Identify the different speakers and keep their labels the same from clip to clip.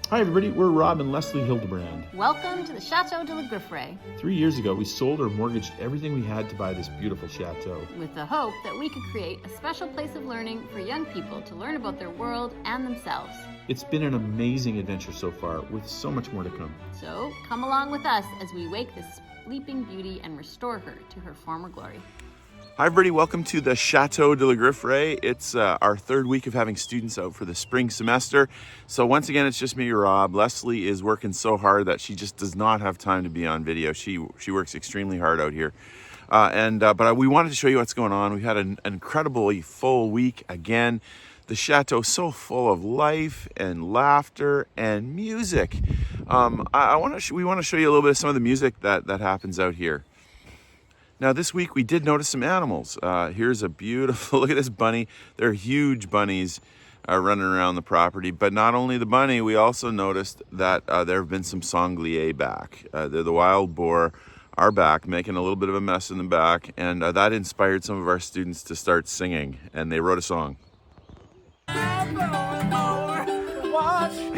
Speaker 1: Hi everybody, we're Rob and Leslie Hildebrand.
Speaker 2: Welcome to the Chateau de la Grifferaie.
Speaker 1: 3 years ago, we sold or mortgaged everything we had to buy this beautiful chateau.
Speaker 2: With the hope that we could create a special place of learning for young people to learn about their world and themselves.
Speaker 1: It's been an amazing adventure so far, with so much more to come.
Speaker 2: So come along with us as we wake this sleeping beauty and restore her to her former glory.
Speaker 3: Hi everybody, welcome to the Chateau de la Grifferaie. It's our third week of having students out for the spring semester. So once again, it's just me, Rob. Leslie is working so hard that she just does not have time to be on video. She works extremely hard out here. But we wanted to show you what's going on. We've had an incredibly full week again. The Chateau so full of life and laughter and music. We want to show you a little bit of some of the music that happens out here. Now this week we did notice some animals. Here's a beautiful, look at this bunny. They're huge bunnies running around the property. But not only the bunny, we also noticed that there have been some sangliers back. They're the wild boar are back, making a little bit of a mess in the back. And that inspired some of our students to start singing. And they wrote a song.
Speaker 4: Watch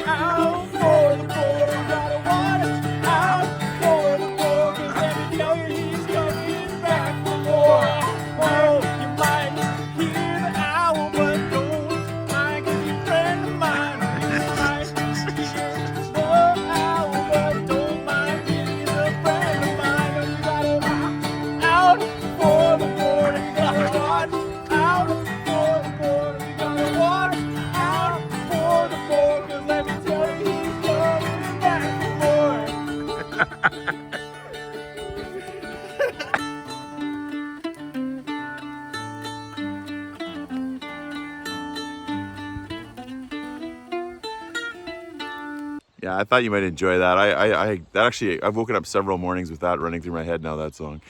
Speaker 4: out for the boy, gotta watch out for the boy, 'cause every day he's coming back for more. Oh, you might hear the owl, but don't mind, 'cause your friend of mine, you might hear the owl, but don't mind, he's a friend of mine. Oh, you gotta watch out for the boy, you gotta watch out for the boy, you gotta watch out for the boy, 'cause let me tell you, he's coming back for more.
Speaker 3: Yeah, I thought you might enjoy that. I've woken up several mornings with that running through my head now, that song.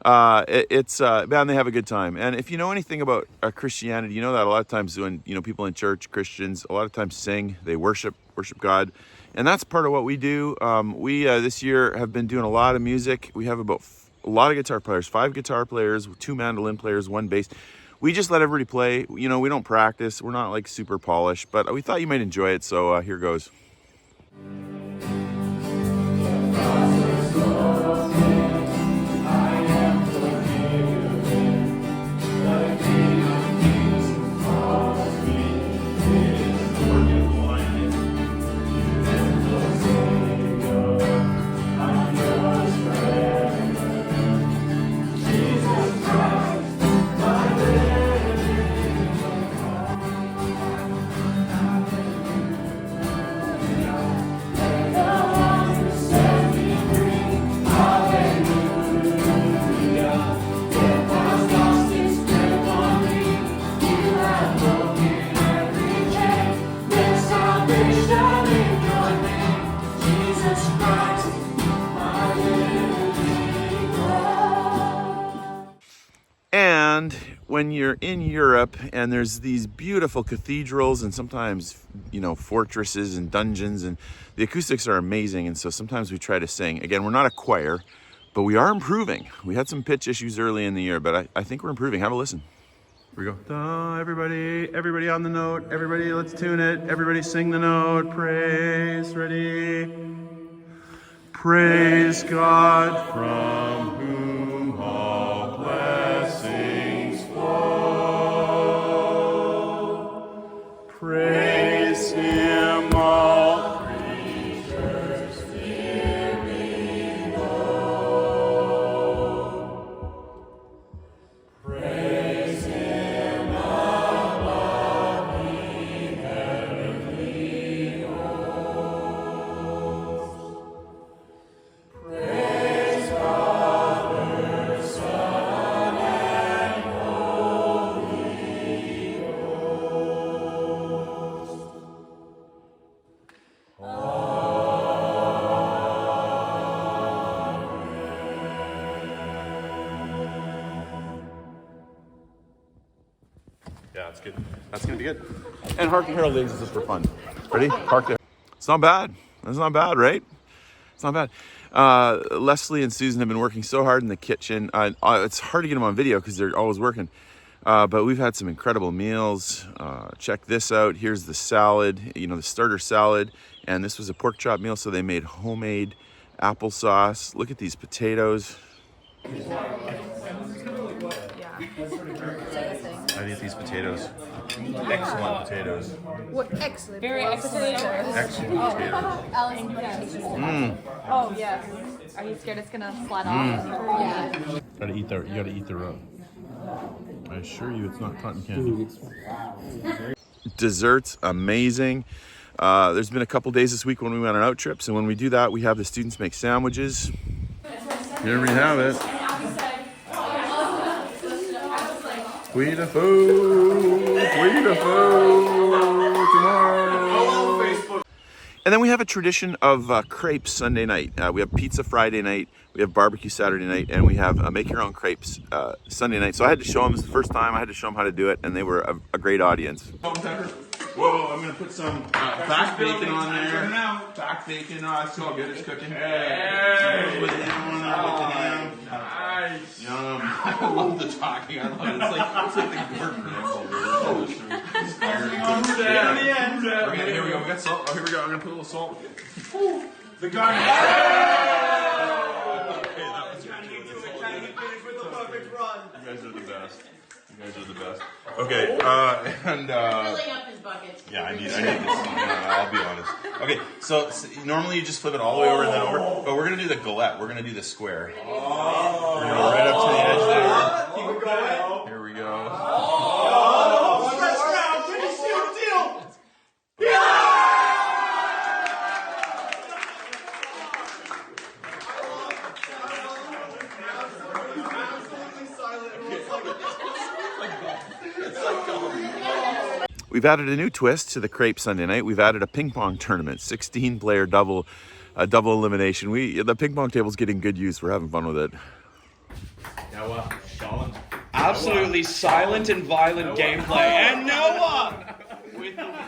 Speaker 3: Man, they have a good time. And if you know anything about Christianity, you know that a lot of times when, people in church, Christians, a lot of times sing, they worship God. And that's part of what we do. We this year have been doing a lot of music. We have about a lot of guitar players, 5 guitar players, 2 mandolin players, 1 bass. We just let everybody play. We don't practice. We're not like super polished, but we thought you might enjoy it. So here goes. And when you're in Europe and there's these beautiful cathedrals and sometimes, fortresses and dungeons, and the acoustics are amazing. And so sometimes we try to sing. Again, we're not a choir, but we are improving. We had some pitch issues early in the year, but I think we're improving. Have a listen. Here we go. Everybody on the note. Everybody, let's tune it. Everybody sing the note. Praise, ready. Praise God from whom all blessings flow. Praise Him, all creatures near below. Praise Him above the heavenly hosts. Praise Father, Son, and Holy Ghost. Yeah, that's good. That's gonna be good. And Hark and Herald Days is just for fun. Ready? Hark to. It's not bad. That's not bad, right? It's not bad. Leslie and Susan have been working so hard in the kitchen. It's hard to get them on video because they're always working. But we've had some incredible meals. Check this out. Here's the salad, you know, the starter salad. And this was a pork chop meal, so they made homemade applesauce. Look at these potatoes. How do you eat these potatoes? Excellent potatoes.
Speaker 5: What excellent.
Speaker 2: Very excellent.
Speaker 3: Excellent potatoes.
Speaker 2: Oh, yes. Are you scared it's gonna slide off? Yeah.
Speaker 1: You gotta eat the roe. I assure you it's not cotton candy.
Speaker 3: Desserts, amazing. There's been a couple days this week when we went on out trips, and when we do that, we have the students make sandwiches. Here we have it. Puy du Fou, tomorrow. And then we have a tradition of crepes Sunday night. We have pizza Friday night, we have barbecue Saturday night, and we have make your own crepes Sunday night. So I had to show them, this is the first time I had to show them how to do it, and they were a great audience. Whoa, I'm gonna put some back bacon on there. Back bacon, it's all good, it's cooking. Hey! With the ham. Nice. Yum. I love the talking, I love it. It's like the word Okay, here we go, we got salt. Oh, here we go, I'm gonna put a little salt. The garnish. Okay, that was good. You guys are the best. You guys are the best. Okay, and
Speaker 5: Filling up his bucket.
Speaker 3: yeah, I need this. I'll be honest. Okay, so normally you just flip it all the way over and then over, but we're gonna do the galette. We're gonna do the square. We're gonna go right up to the edge there. Keep it going. Here we go. We've added a new twist to the crepe Sunday night. We've added a ping pong tournament, 16-player double elimination. The ping pong table's getting good use. We're having fun with it.
Speaker 6: Absolutely silent and violent gameplay, and Noah!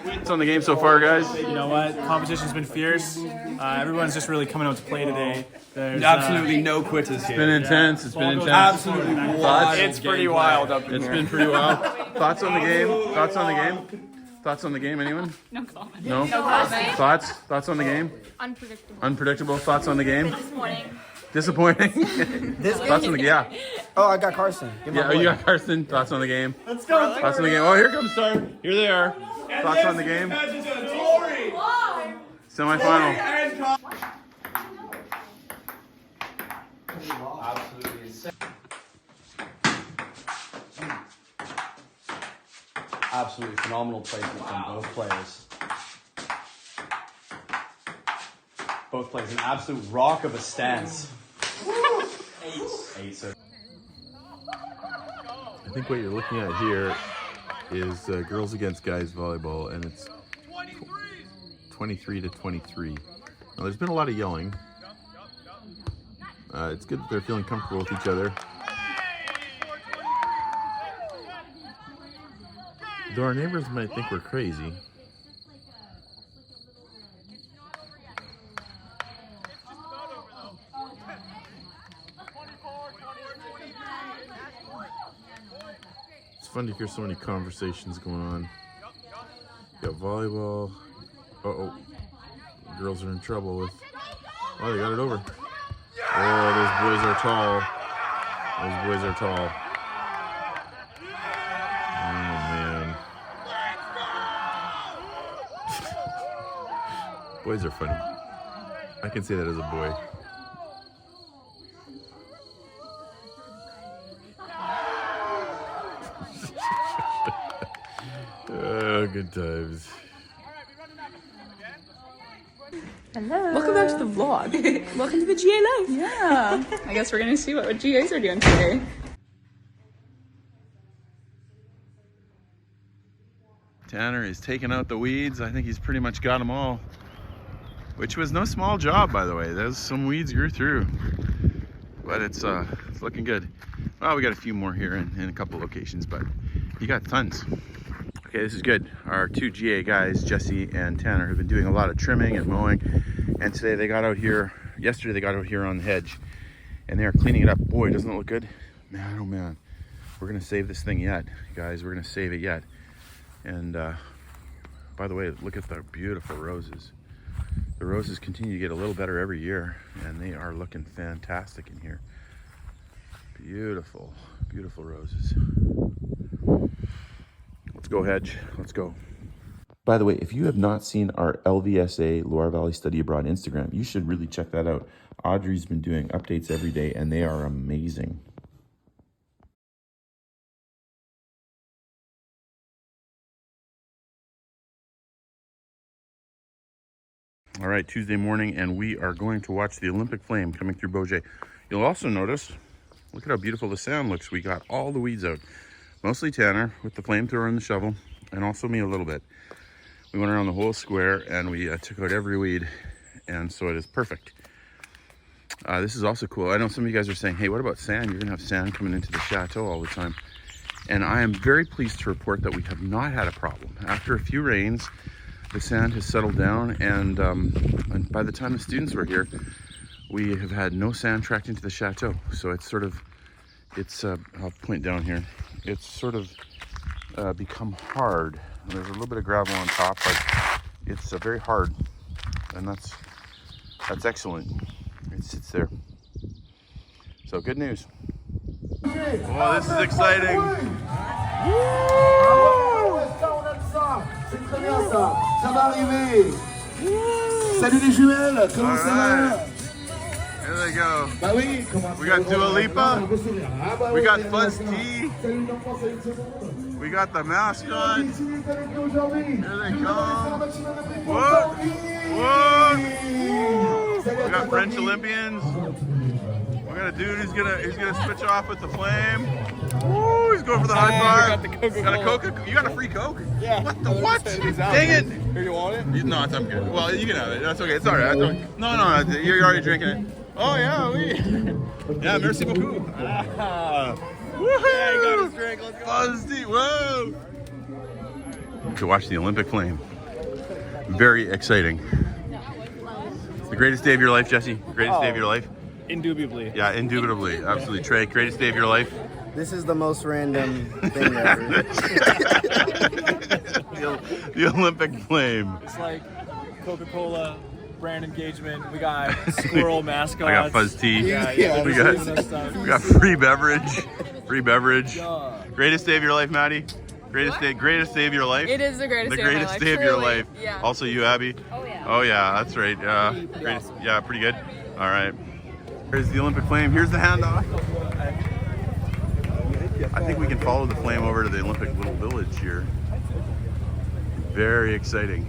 Speaker 3: What's on the game so far, guys?
Speaker 4: You know what? Competition's been fierce. Everyone's just really coming out to play today. There's
Speaker 6: Absolutely no quitters here.
Speaker 3: It's been intense. It's been intense.
Speaker 6: Absolutely wild.
Speaker 4: It's pretty wild up in
Speaker 3: It's
Speaker 4: here.
Speaker 3: been pretty wild. Thoughts on the game? Thoughts on the game? Thoughts on the game, anyone?
Speaker 2: No comment.
Speaker 3: No? Thoughts? Thoughts on the game?
Speaker 2: Unpredictable.
Speaker 3: Unpredictable. Thoughts on the game?
Speaker 2: Disappointing.
Speaker 3: Disappointing? Thoughts on the game? Yeah.
Speaker 7: Oh, I got Carson. Give
Speaker 3: Yeah, you got Carson. Thoughts on the game? Let's go. Thoughts on the game? Oh, here comes Star. Here they are. Thoughts on the game? Semi-final.
Speaker 6: Absolutely phenomenal placement from both players. Both players, an absolute rock of a stance. Eight.
Speaker 1: I think what you're looking at here is girls against guys volleyball, and it's 23 to 23. Now, there's been a lot of yelling. It's good that they're feeling comfortable with each other. Though our neighbors might think we're crazy. It's fun to hear so many conversations going on. You got volleyball. Uh-oh. Girls are in trouble with... Oh, they got it over. Oh, those boys are tall. Those boys are tall. Oh, man. Boys are funny. I can say that as a boy. Oh, good times.
Speaker 8: Welcome back to the vlog. Welcome to the GA life. Yeah. I guess we're gonna see what GAs are doing today.
Speaker 3: Tanner is taking out the weeds. I think he's pretty much got them all. Which was no small job, by the way. There's some weeds grew through. But it's looking good. Well, we got a few more here in a couple locations, but you got tons. Okay, this is good. Our two GA guys, Jesse and Tanner, have been doing a lot of trimming and mowing. And today they got out here, yesterday they got out here on the hedge and they are cleaning it up. Boy, doesn't it look good? Man, oh man. we're gonna save this thing yet, guys. We're gonna save it yet. And by the way, look at the beautiful roses. The roses continue to get a little better every year, and they are looking fantastic in here. Beautiful, beautiful roses. Let's go, Hedge. Let's go. By the way, if you have not seen our LVSA Loire Valley Study Abroad Instagram, you should really check that out. Audrey's been doing updates every day, and they are amazing. All right, Tuesday morning, and we are going to watch the Olympic flame coming through Bauge. You'll also notice, look at how beautiful the sand looks. We got all the weeds out. Mostly Tanner with the flamethrower and the shovel, and also me a little bit. We went around the whole square, and we took out every weed, and so it is perfect. This is also cool. I know some of you guys are saying, hey, what about sand? You're gonna have sand coming into the chateau all the time. And I am very pleased to report that we have not had a problem. After a few rains, the sand has settled down, and by the time the students were here, we have had no sand tracked into the chateau. So it's sort of, I'll point down here. It's sort of become hard. There's a little bit of gravel on top, but it's very hard, and that's excellent. It sits there. So good news. Oh, this is exciting.
Speaker 9: C'est très bien ça, ça va arriver. Salut les jumelles, comment ça va?
Speaker 3: Here they go.
Speaker 9: Bah oui, comment
Speaker 3: We got Dua Lipa. We got Fuzz T.
Speaker 9: Salut l'enfant, salut tout le monde.
Speaker 3: We got the mascot. Here they come.
Speaker 9: What?
Speaker 3: What? We got French Olympians. We got a dude who's gonna switch off with the flame. Woo, he's going for the high five. Got a Coca. You got a free Coke?
Speaker 4: Yeah.
Speaker 3: What the what? Dang it!
Speaker 4: Here, you want it?
Speaker 3: No, I'm good. Well, you can have it. That's okay. It's all right. No, you're already drinking it. Oh yeah, yeah. Merci beaucoup. Woohoo!
Speaker 4: Yeah, he got his drink. Let's go.
Speaker 3: Fuzzy, whoa! To watch the Olympic flame. Very exciting. It's the greatest day of your life, Jesse. Greatest day of your life.
Speaker 4: Indubitably.
Speaker 3: Yeah, indubitably, absolutely. Trey, greatest day of your life.
Speaker 7: This is the most random thing ever.
Speaker 3: The Olympic flame.
Speaker 4: It's like Coca-Cola brand engagement. We got squirrel mascots.
Speaker 3: I got Fuzz Tea.
Speaker 4: Yeah,
Speaker 3: we got free beverage. Free beverage. Greatest day of your life, Maddie. Greatest day of your life.
Speaker 8: It is the greatest
Speaker 3: The
Speaker 8: day of my
Speaker 3: greatest
Speaker 8: life.
Speaker 3: day of your
Speaker 8: Truly.
Speaker 3: life.
Speaker 8: Yeah.
Speaker 3: Also you, Abby.
Speaker 2: Oh yeah.
Speaker 3: Oh yeah, that's right. Greatest. Yeah, pretty good. All right. Here's the Olympic flame. Here's the handoff. I think we can follow the flame over to the Olympic little village here. Very exciting.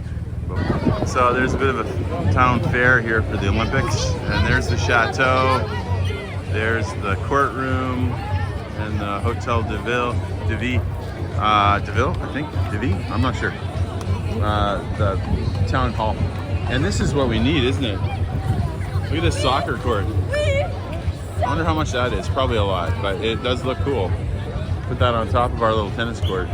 Speaker 3: So there's a bit of a town fair here for the Olympics, and there's the Chateau. There's the courtroom and the Hotel de Ville, I think, I'm not sure. The town hall. And this is what we need, isn't it? Look at this soccer court. I wonder how much that is. Probably a lot, but it does look cool. Put that on top of our little tennis court.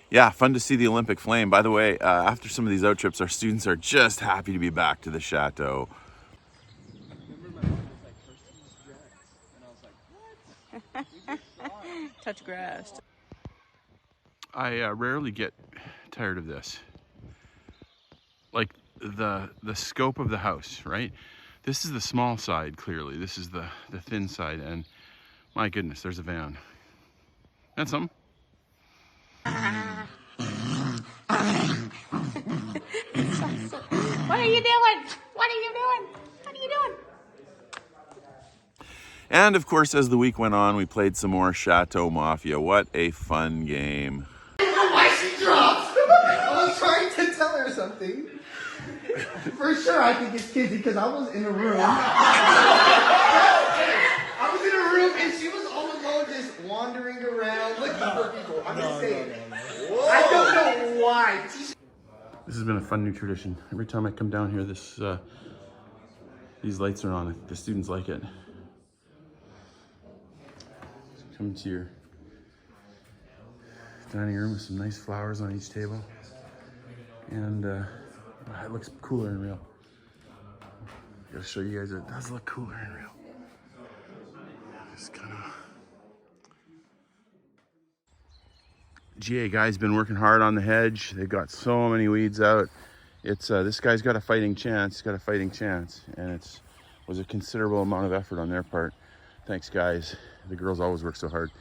Speaker 3: Yeah, fun to see the Olympic flame. By the way, after some of these out trips, our students are just happy to be back to the Chateau.
Speaker 8: Touch grass.
Speaker 3: I rarely get tired of this. Like the scope of the house, right? This is the small side, clearly. This is the thin side, and my goodness, there's a van. That's something.
Speaker 5: you doing? What are you doing? What are you doing?
Speaker 3: And of course, as the week went on, we played some more Chateau Mafia. What a fun game.
Speaker 7: Why she dropped? I was trying to tell her something. For sure, I think it's Kizzy because I was in a room. I was in a room and she was all alone just wandering around looking for people. I'm just saying. I don't know why.
Speaker 1: This has been a fun new tradition. Every time I come down here, these lights are on. The students like it. Come to your dining room with some nice flowers on each table. And it looks cooler in real. I gotta show you guys, it does look cooler in real. Just kind of. GA guy's been working hard on the hedge. They've got so many weeds out. It's this guy's got a fighting chance. He's got a fighting chance, and it was a considerable amount of effort on their part. Thanks, guys. The girls always work so hard.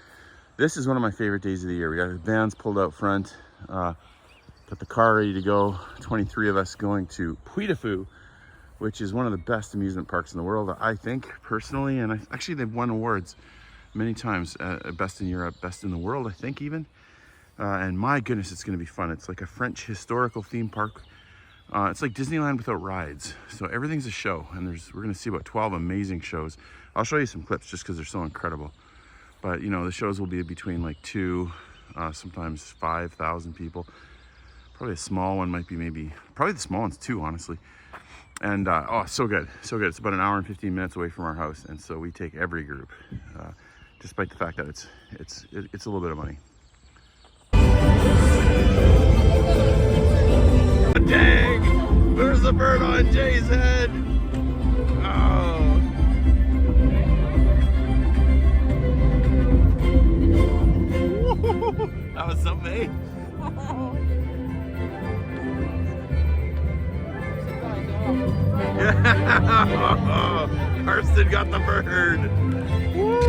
Speaker 1: This is one of my favorite days of the year. We got the vans pulled out front, got the car ready to go. 23 of us going to Puy du Fou, which is one of the best amusement parks in the world, I think, personally. And actually, they've won awards many times. Best in Europe, best in the world, I think, even. And my goodness, it's going to be fun. It's like a French historical theme park. It's like Disneyland without rides. So everything's a show, and we're going to see about 12 amazing shows. I'll show you some clips just because they're so incredible. But you know, the shows will be between like 2, sometimes 5,000 people. Probably a small one might be probably the small one's 2, honestly. And oh, so good, so good. It's about an hour and 15 minutes away from our house, and so we take every group, despite the fact that it's a little bit of money. Dang! There's the bird on Jay's head. Oh. That was so big. Yeah. Karsten got the bird. Woo.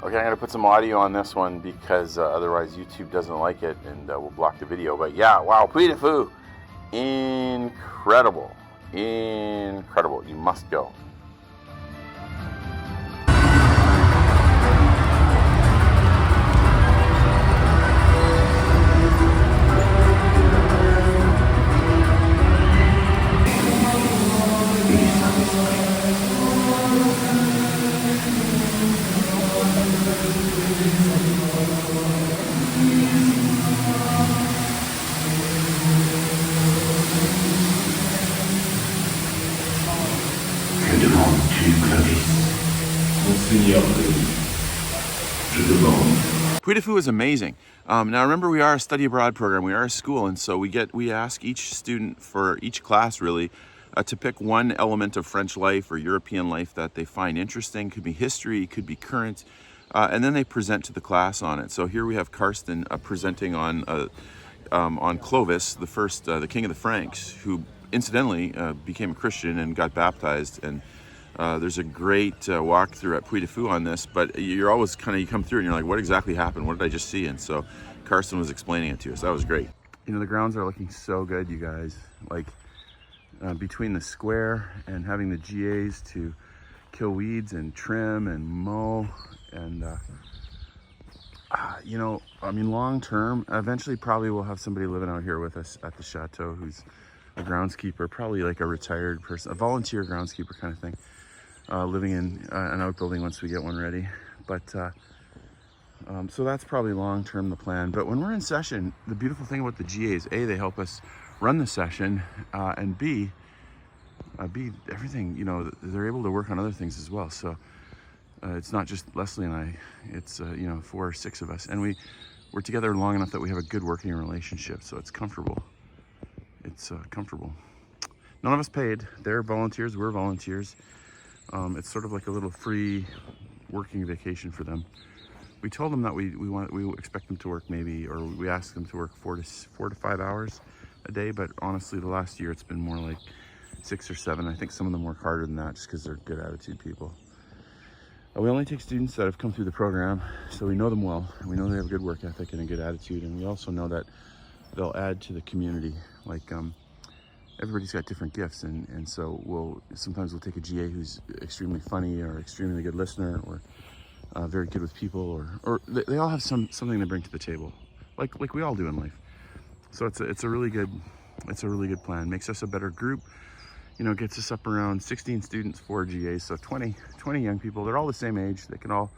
Speaker 1: Okay, I'm gonna put some audio on this one because otherwise YouTube doesn't like it and we'll block the video. But yeah, wow, Puy du Fou, incredible, incredible. You must go. Puy du Fou is amazing. Now remember, we are a study abroad program. We are a school, and so we ask each student for each class really to pick one element of French life or European life that they find interesting. Could be history, could be current, and then they present to the class on it. So here we have Karsten presenting on Clovis, the king of the Franks, who incidentally became a Christian and got baptized. And there's a great walkthrough at Puy du Fou on this, but you're always you come through and you're like, what exactly happened? What did I just see? And so Karsten was explaining it to us. That was great. You know, the grounds are looking so good, you guys. Like between the square and having the GAs to kill weeds and trim and mow and you know, I mean, long term, eventually probably we'll have somebody living out here with us at the Chateau who's a groundskeeper, probably like a retired person, a volunteer groundskeeper kind of thing, living in an outbuilding once we get one ready. But
Speaker 3: So that's probably long-term the plan. But when we're in session, the beautiful thing about the GA is A, they help us run the session, and B, everything, you know, they're able to work on other things as well. So it's not just Leslie and I, it's, you know, 4 or 6 of us. And we're together long enough that we have a good working relationship. So it's comfortable. It's comfortable. None of us paid. They're volunteers, we're volunteers. It's sort of like a little free working vacation for them. We told them that we expect them to work maybe, or we asked them to work 4 to 5 hours a day, but honestly the last year it's been more like 6 or 7. I think some of them work harder than that just because they're good attitude people. We only take students that have come through the program, so we know them well, and we know they have a good work ethic and a good attitude, and we also know that they'll add to the community. Like everybody's got different gifts, and so sometimes we'll take a GA who's extremely funny or extremely good listener or very good with people, or they all have something to bring to the table, like we all do in life. So it's a really good plan. Makes us a better group. You know, gets us up around 16 students, 4 GAs, so 20 young people. They're all the same age. They can all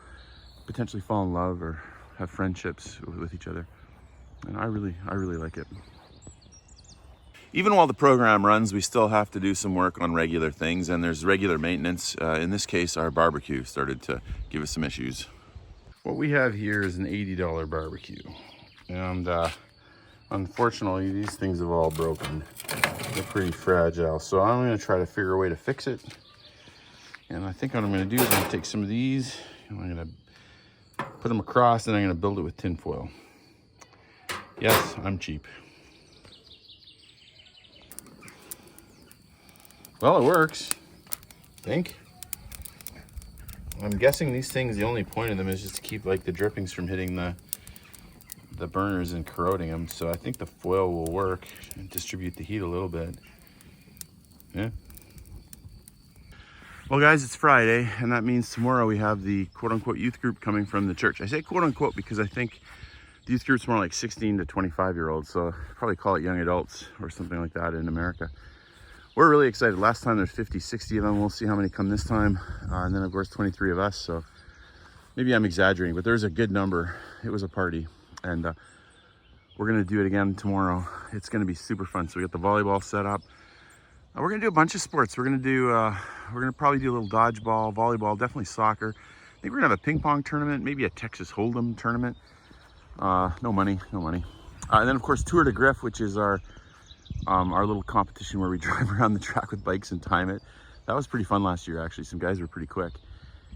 Speaker 3: potentially fall in love or have friendships with each other, and I really like it. Even while the program runs, we still have to do some work on regular things, and there's regular maintenance. In this case, our barbecue started to give us some issues. What we have here is an $80 barbecue, and unfortunately, these things have all broken. They're pretty fragile, so I'm going to try to figure a way to fix it. And I think what I'm going to do is I'm going to take some of these, and I'm going to put them across, and I'm going to build it with tin foil. Yes, I'm cheap. Well, it works, I think. I'm guessing these things, the only point of them is just to keep like the drippings from hitting the burners and corroding them. So I think the foil will work and distribute the heat a little bit. Yeah. Well guys, it's Friday, and that means tomorrow we have the quote-unquote youth group coming from the church. I say quote-unquote because I think the youth group's more like 16 to 25-year-olds, so probably call it young adults or something like that in America. We're really excited. Last time there's 50, 60 of them. We'll see how many come this time. And then of course 23 of us, so maybe I'm exaggerating, but there's a good number. It was a party, and we're gonna do it again tomorrow. It's gonna be super fun. So we got the volleyball set up. We're gonna do a bunch of sports. We're gonna probably do a little dodgeball, volleyball, definitely soccer. I think we're gonna have a ping pong tournament, maybe a Texas Hold'em tournament. No money. And then of course Tour de Griff, which is our little competition where we drive around the track with bikes and time it. That was pretty fun last year, actually. Some guys were pretty quick.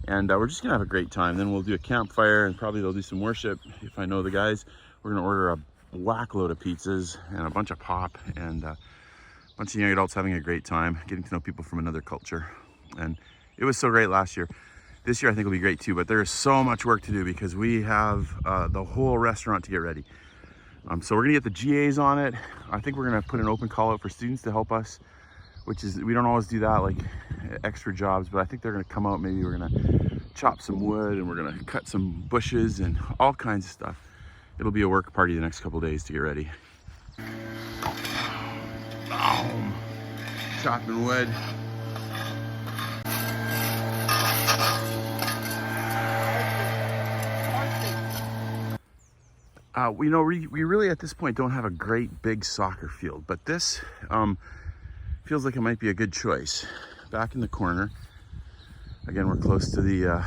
Speaker 3: And we're just gonna have a great time. Then we'll do a campfire, and probably they'll do some worship if I know the guys. We're gonna order a whack load of pizzas and a bunch of pop, and a bunch of young adults having a great time, getting to know people from another culture. And it was so great last year. This year I think will be great too, but there is so much work to do because we have the whole restaurant to get ready. So we're gonna get the GAs on it. I think we're gonna put an open call out for students to help us, which is, we don't always do that, like extra jobs, but I think they're gonna come out. Maybe we're gonna chop some wood, and we're gonna cut some bushes and all kinds of stuff. It'll be a work party the next couple days to get ready. Boom. Chopping wood. We really at this point don't have a great big soccer field, but this feels like it might be a good choice. Back in the corner, again, we're close to the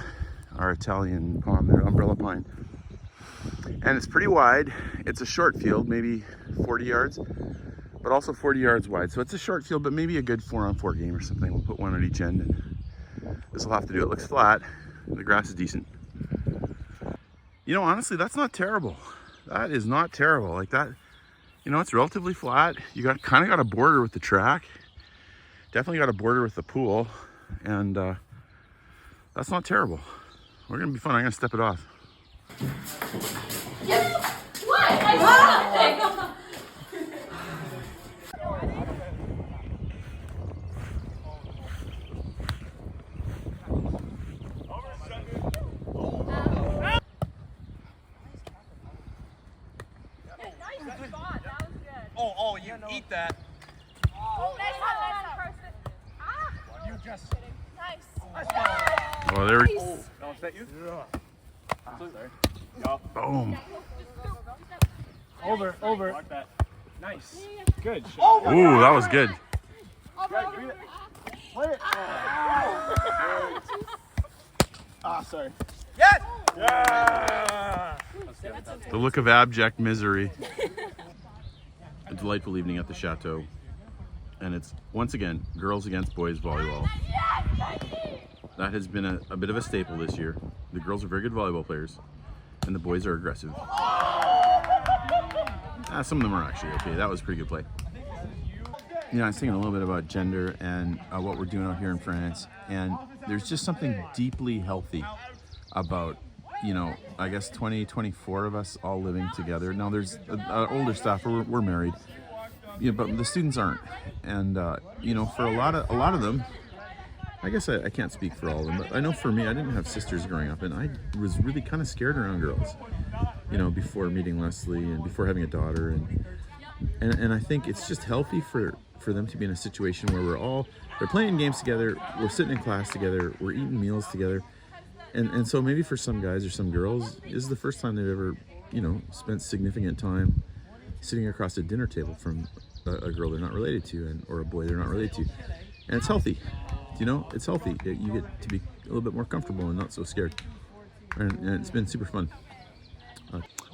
Speaker 3: our Italian palm there, umbrella pine, and it's pretty wide. It's a short field, maybe 40 yards, but also 40 yards wide. So it's a short field, but maybe a good 4-on-4 game or something. We'll put one at each end, and this will have to do. It looks flat. The grass is decent. You know, honestly, that's not terrible. That is not terrible. Like that, you know, it's relatively flat. You kind of got a border with the track. Definitely got a border with the pool, and that's not terrible. We're gonna be fun. I'm gonna step it off.
Speaker 5: Yes. What? I saw nothing.
Speaker 6: Oh, you eat that.
Speaker 5: Oh, nice one. Ah.
Speaker 6: You just.
Speaker 5: Nice.
Speaker 3: Oh, there we go.
Speaker 6: Oh, is that you? Yeah.
Speaker 9: Sorry.
Speaker 1: Boom.
Speaker 4: Over. Like that. Nice. Good.
Speaker 1: Ooh, that was good.
Speaker 4: Play it. Sorry. Yes! Yeah!
Speaker 1: The look of abject misery. A delightful evening at the Chateau. And it's, once again, girls against boys volleyball. That has been a bit of a staple this year. The girls are very good volleyball players, and the boys are aggressive. Some of them are actually okay. That was pretty good play. You know, I was thinking a little bit about gender and what we're doing out here in France, and there's just something deeply healthy about, you know, I guess 24 of us all living together. Now there's older staff, we're married, you know, but the students aren't. And you know, for a lot of them, I guess I can't speak for all of them, but I know for me, I didn't have sisters growing up, and I was really kind of scared around girls, you know, before meeting Leslie and before having a daughter, and I think it's just healthy for them to be in a situation where they're playing games together, we're sitting in class together, we're eating meals together, and so maybe for some guys or some girls, this is the first time they've ever, you know, spent significant time sitting across a dinner table from a girl they're not related to, or a boy they're not related to, and it's healthy. You know, it's healthy. You get to be a little bit more comfortable and not so scared, and it's been super fun.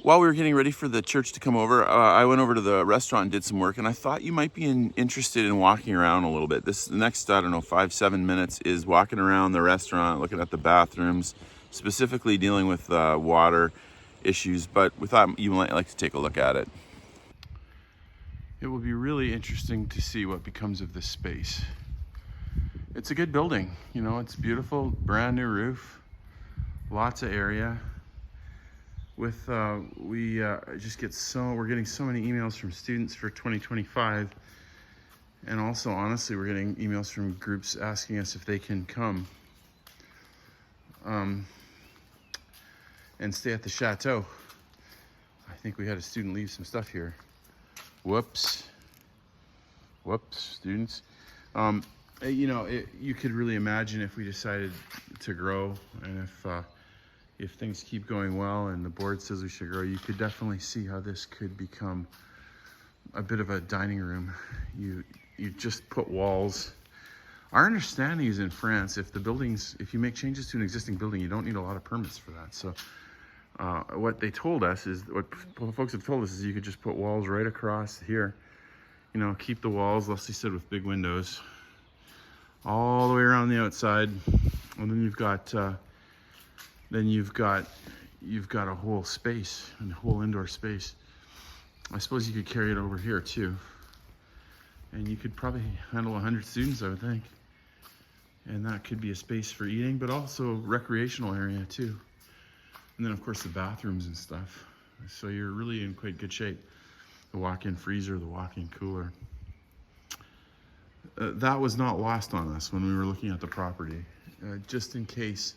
Speaker 3: While we were getting ready for the church to come over, I went over to the restaurant and did some work, and I thought you might be interested in walking around a little bit. This next, I don't know, 5-7 minutes is walking around the restaurant, looking at the bathrooms, specifically dealing with water issues, but we thought you might like to take a look at it. It will be really interesting to see what becomes of this space. It's a good building, you know, it's beautiful, brand new roof, lots of area. With we're getting so many emails from students for 2025, and also honestly we're getting emails from groups asking us if they can come and stay at the Chateau. I think we had a student leave some stuff here. Whoops, students. You know, you could really imagine if we decided to grow, and if things keep going well and the board says we should grow, you could definitely see how this could become a bit of a dining room. You just put walls. Our understanding is in France, if you make changes to an existing building, you don't need a lot of permits for that. So what they told us is, what folks have told us is you could just put walls right across here. You know, keep the walls, Leslie said, with big windows all the way around the outside, and then you've got a whole space, a whole indoor space. I suppose you could carry it over here too, and you could probably handle 100 students, I would think, and that could be a space for eating, but also recreational area too, and then of course the bathrooms and stuff. So you're really in quite good shape. The walk-in freezer, the walk-in cooler. That was not lost on us when we were looking at the property. Just in case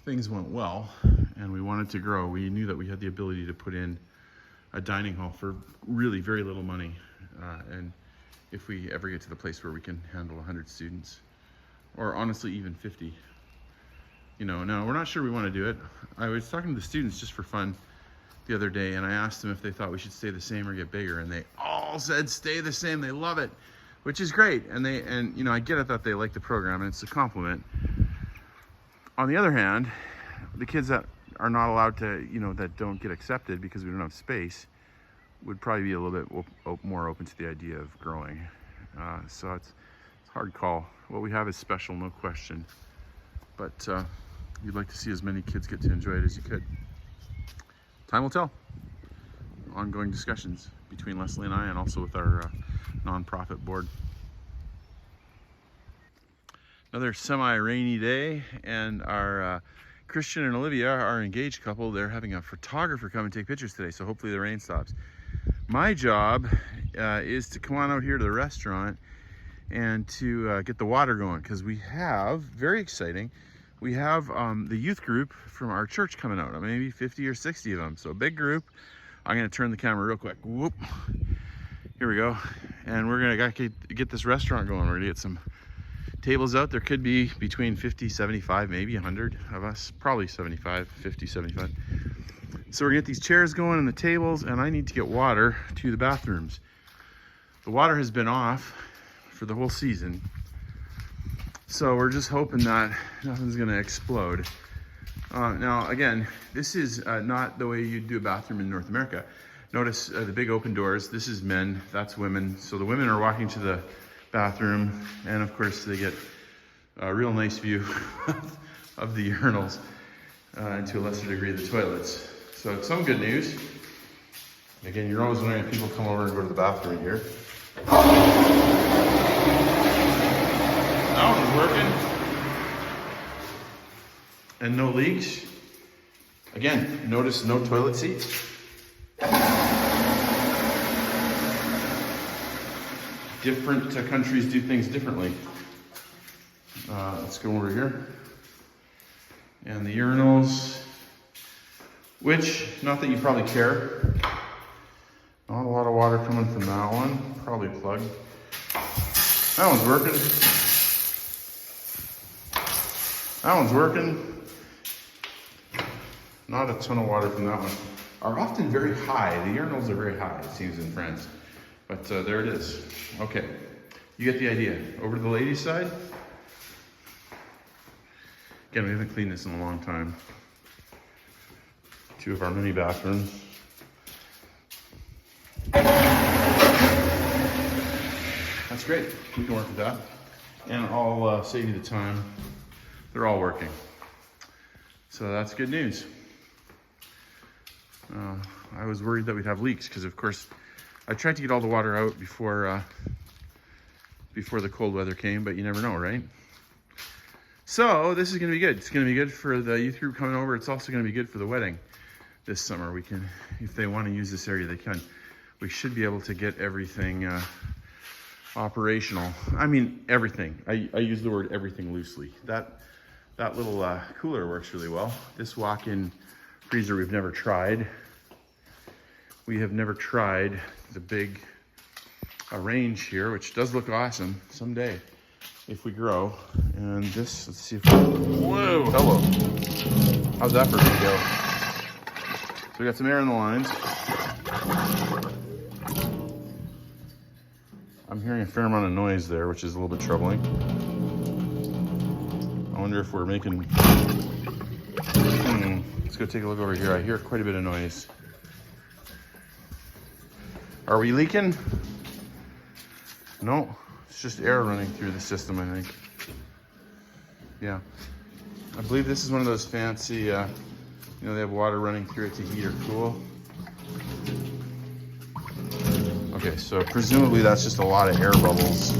Speaker 3: things went well and we wanted to grow, we knew that we had the ability to put in a dining hall for really very little money. And if we ever get to the place where we can handle 100 students, or honestly even 50, you know, now we're not sure we want to do it. I was talking to the students just for fun the other day, and I asked them if they thought we should stay the same or get bigger, and they all said stay the same. They love it, which is great. And you know, I get it that they like the program, and it's a compliment. On the other hand, the kids that are not allowed to, you know, that don't get accepted because we don't have space, would probably be a little bit more open to the idea of growing. So it's a hard call. What we have is special, no question. But you'd like to see as many kids get to enjoy it as you could. Time will tell. Ongoing discussions between Leslie and I, and also with our nonprofit board. Another semi-rainy day, and our Christian and Olivia, our engaged couple, they're having a photographer come and take pictures today, so hopefully the rain stops. My job is to come on out here to the restaurant and to get the water going, because we have, very exciting, we have the youth group from our church coming out, maybe 50 or 60 of them, so a big group. I'm gonna turn the camera real quick. Whoop. Here we go. And we're gonna get this restaurant going. We're gonna get some tables out. There could be between 50, 75, maybe 100 of us, probably 75, 50, 75. So we're gonna get these chairs going and the tables, and I need to get water to the bathrooms. The water has been off for the whole season. So we're just hoping that nothing's gonna explode. Now, again, this is not the way you do a bathroom in North America. Notice the big open doors. This is men, that's women. So the women are walking to the bathroom, and of course they get a real nice view of the urinals, and to a lesser degree the toilets. So it's some good news. Again, you're always wondering if people come over and go to the bathroom here. That one's working. And no leaks. Again, notice no toilet seats. Different countries do things differently. Let's go over here. And the urinals, which, not that you probably care. Not a lot of water coming from that one. Probably plugged. That one's working. That one's working. Not a ton of water from that one. Are often very high. The urinals are very high, it seems, in France. But there it is. Okay, you get the idea. Over to the ladies' side. Again, we haven't cleaned this in a long time. Two of our mini bathrooms. That's great. We can work with that. And I'll save you the time. They're all working. So that's good news. I was worried that we'd have leaks because, of course, I tried to get all the water out before the cold weather came, but you never know, right? So this is going to be good. It's going to be good for the youth group coming over. It's also going to be good for the wedding this summer. We can, if they want to use this area, they can. We should be able to get everything operational. I mean, everything. I use the word everything loosely. That little cooler works really well. This walk-in freezer we've never tried. We have never tried the big range here, which does look awesome someday if we grow. And this, let's see if whoa, hello. How's that for a go? So we got some air in the lines. I'm hearing a fair amount of noise there, which is a little bit troubling. I wonder if we're making, let's go take a look over here. I hear quite a bit of noise. Are we leaking? No, it's just air running through the system, I think. Yeah, I believe this is one of those fancy, you know, they have water running through it to heat or cool. Okay, so presumably that's just a lot of air bubbles.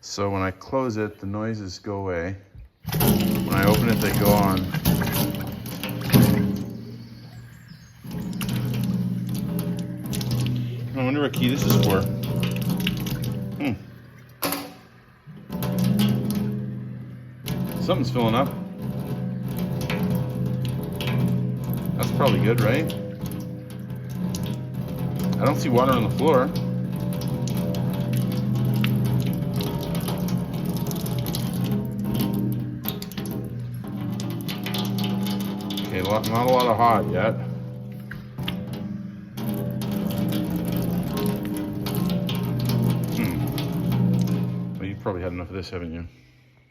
Speaker 3: So when I close it, the noises go away. When I open it, they go on. I wonder what key this is for. Something's filling up. That's probably good, right? I don't see water on the floor. Okay, not a lot of hot yet. Well, you've probably had enough of this, haven't you?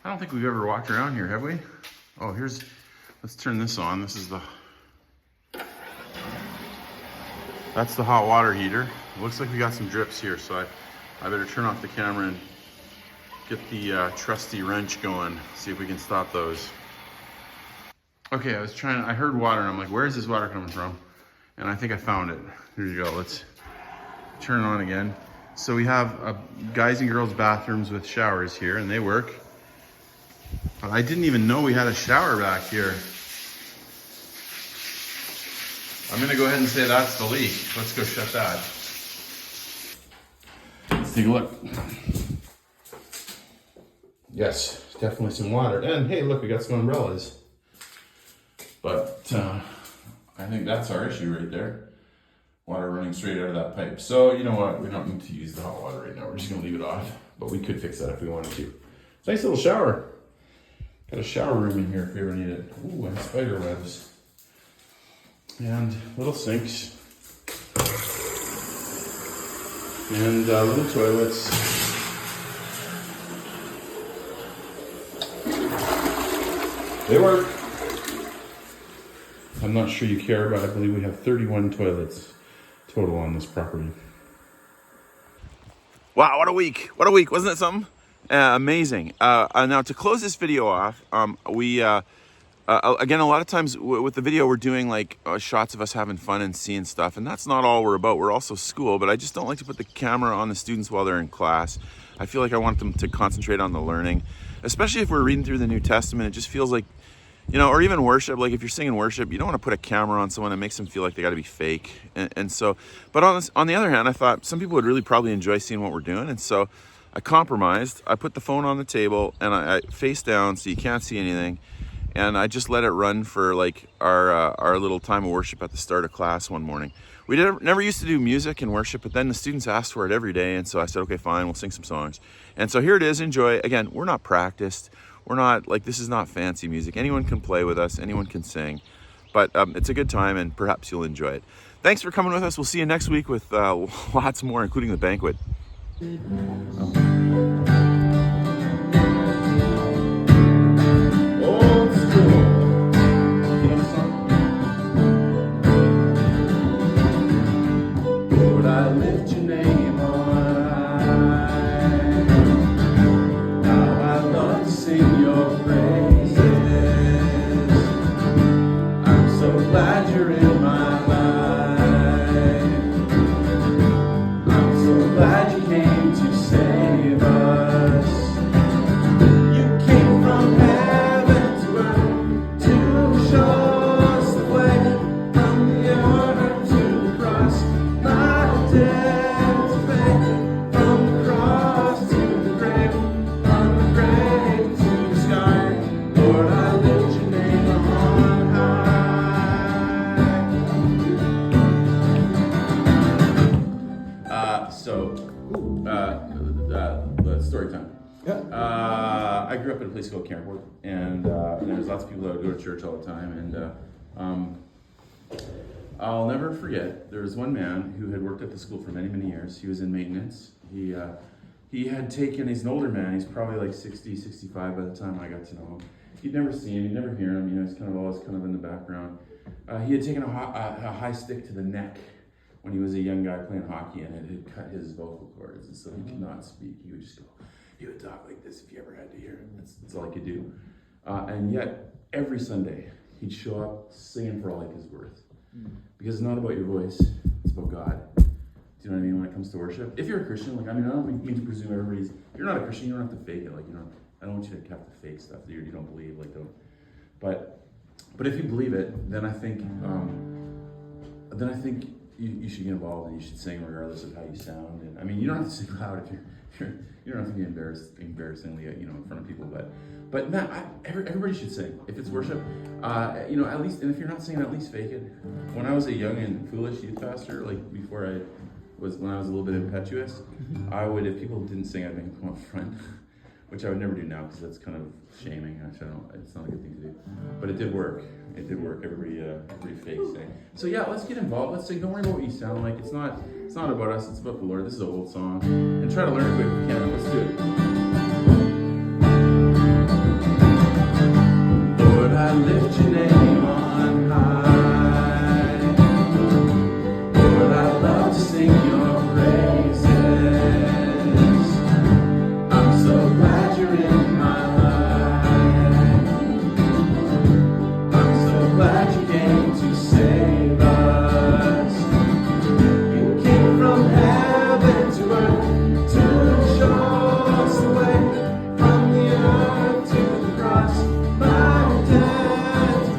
Speaker 3: I don't think we've ever walked around here, have we? Oh, let's turn this on. This is that's the hot water heater. It looks like we got some drips here, so I better turn off the camera and get the trusty wrench going, see if we can stop those. Okay, I heard water and I'm like, where is this water coming from? And I think I found it. Here you go, let's turn it on again. So we have guys and girls bathrooms with showers here, and they work. I didn't even know we had a shower back here. I'm gonna go ahead and say that's the leak. Let's go shut that. Let's take a look. Yes, definitely some water. And hey, look, we got some umbrellas. But I think that's our issue right there. Water running straight out of that pipe. So you know what? We don't need to use the hot water right now. We're just gonna leave it off. But we could fix that if we wanted to.
Speaker 1: Nice little shower. Got a shower room in here if you ever need it. Ooh, and spider webs. And little sinks. And little toilets. They work. I'm not sure you care, but I believe we have 31 toilets total on this property.
Speaker 3: Wow, what a week. What a week. Wasn't it something? Amazing. Now, to close this video off, again, a lot of times with the video, we're doing like shots of us having fun and seeing stuff. And that's not all we're about. We're also school, but I just don't like to put the camera on the students while they're in class. I feel like I want them to concentrate on the learning, especially if we're reading through the New Testament. It just feels like, you know, or even worship, like if you're singing worship, you don't want to put a camera on someone that makes them feel like they got to be fake. And so, but on the other hand, I thought some people would really probably enjoy seeing what we're doing. And so I compromised. I put the phone on the table and I face down so you can't see anything. And I just let it run for like our little time of worship at the start of class one morning. We never used to do music and worship, but then the students asked for it every day. And so I said, okay, fine, we'll sing some songs. And so here it is, enjoy. Again, we're not practiced. We're not, like, this is not fancy music. Anyone can play with us. Anyone can sing. But it's a good time, and perhaps you'll enjoy it. Thanks for coming with us. We'll see you next week with lots more, including the banquet.
Speaker 1: Old school. Lord, I lift your name on high. How I love to sing your praises. I'm so glad you're in my life. I'm so glad you came to save us. You came from heaven to earth to show us the way, from the earth to the cross. My debt to pay, from the cross to the grave, from the grave to the sky. Lord, I lift your name on high. Story time. I grew up in a place called Cairnport, and there's lots of people that would go to church all the time. And I'll never forget, there was one man who had worked at the school for many, many years. He was in maintenance. He had taken, he's an older man, he's probably like 60, 65 by the time I got to know him. You'd never see him, you'd never hear him, you know, he's kind of always kind of in the background. He had taken a high stick to the neck when he was a young guy playing hockey, and it had cut his vocal cords, and so he could not speak. He would just go, he would talk like this if you ever had to hear him. That's all he could do. And yet, every Sunday, he'd show up singing for all he was worth. Because it's not about your voice, it's about God. Do you know what I mean when it comes to worship? If you're a Christian, like, I mean, I don't mean to presume everybody's, if you're not a Christian, you don't have to fake it. Like, you know, I don't want you to have to fake stuff that you don't believe, like, don't. But if you believe it, then I think you should get involved and you should sing regardless of how you sound. And I mean, you don't have to sing loud if you don't have to be embarrassingly, you know, in front of people. But man, everybody should sing if it's worship. You know, at least, and if you're not singing, at least fake it. When I was a young and foolish youth pastor, like when I was a little bit impetuous, I would, if people didn't sing, I'd make them come up front. Which I would never do now because that's kind of shaming. Actually, it's not a good thing to do. But it did work. It did work. Everybody fakes sing. So yeah, let's get involved. Let's sing. Don't worry about what you sound like. It's not about us. It's about the Lord. This is an old song, and try to learn it quick if you can. Let's do it. Lord, I lift your name on high. Lord, I love to sing your praises. I'm so glad you're in my life. I'm so glad you came to save us. You came from heaven to earth to show us the way, from the earth to the cross. My debt to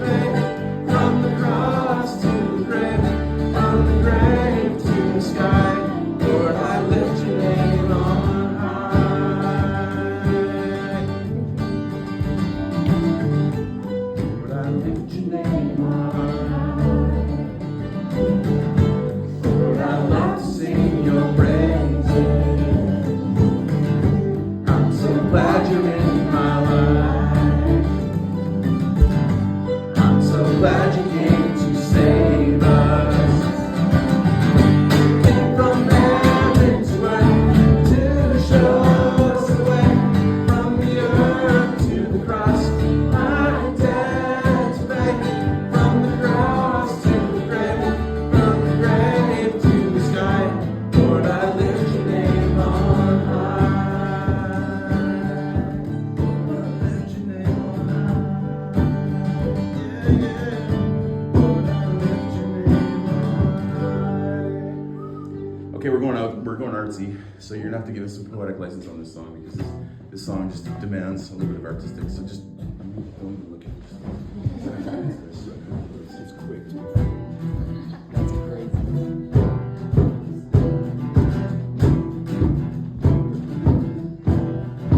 Speaker 4: glad you came to save us. Came from heaven to earth to show us the way. From the earth to the cross, our debt to pay. From the cross to the grave, from the grave to the sky. Lord, I lift your name on high. Lord, I lift your name on high. Yeah, yeah. Lord, I lift your name on high.
Speaker 3: Okay, we're going artsy, so you're gonna have to give us some poetic license on this song because this song just demands a little bit of artistic. So just don't even look at this. It's quick.
Speaker 4: That's crazy.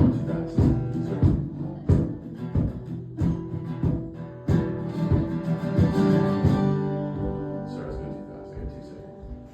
Speaker 3: Too fast. Sorry, I was going too fast. I got 2 seconds.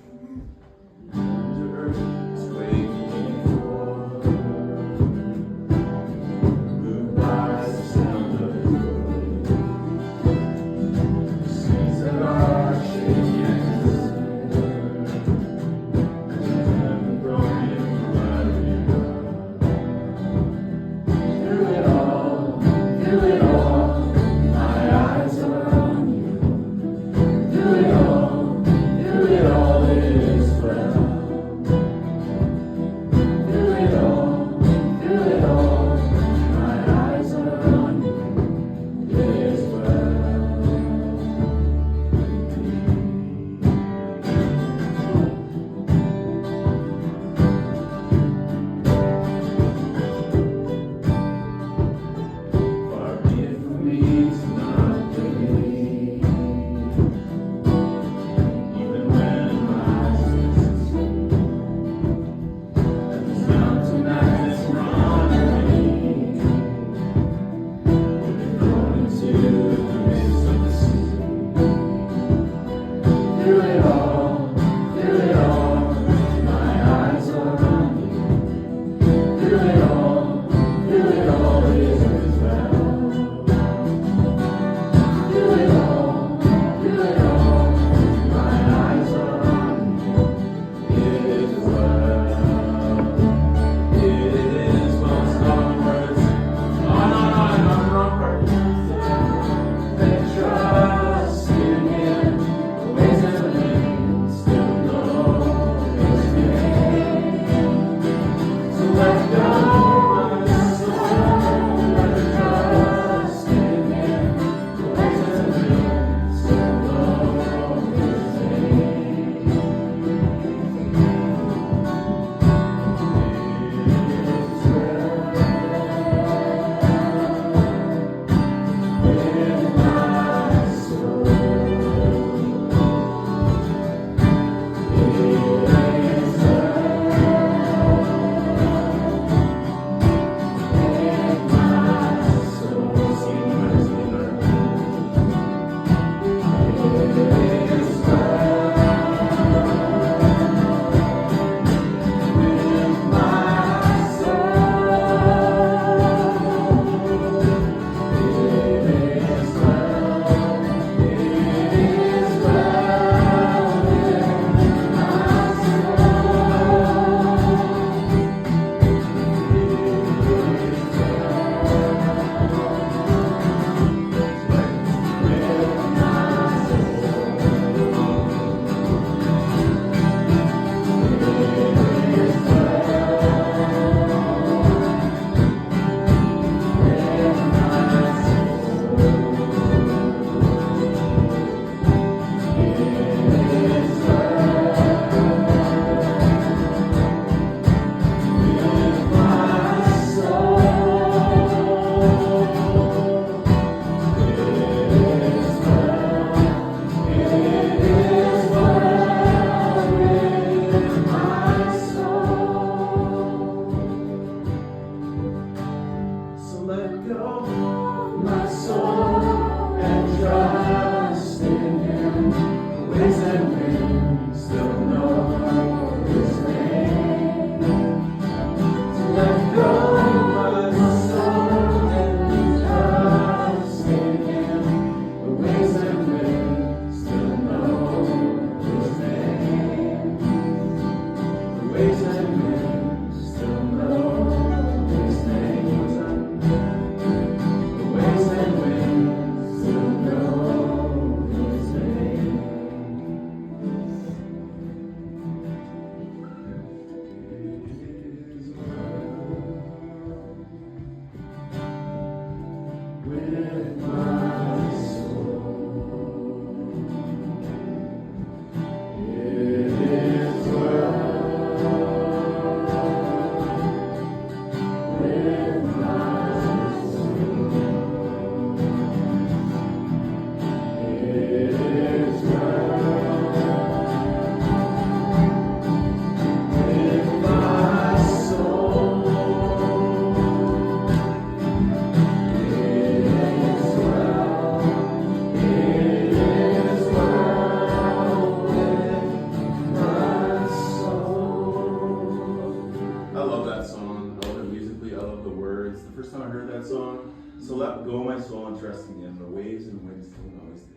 Speaker 3: that song? So let go my soul and trust in Him. The waves and winds don't always stay.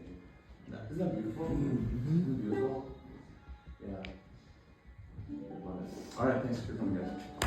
Speaker 3: Isn't that beautiful? Beautiful. Yeah. Love it. All right, thanks for coming, guys.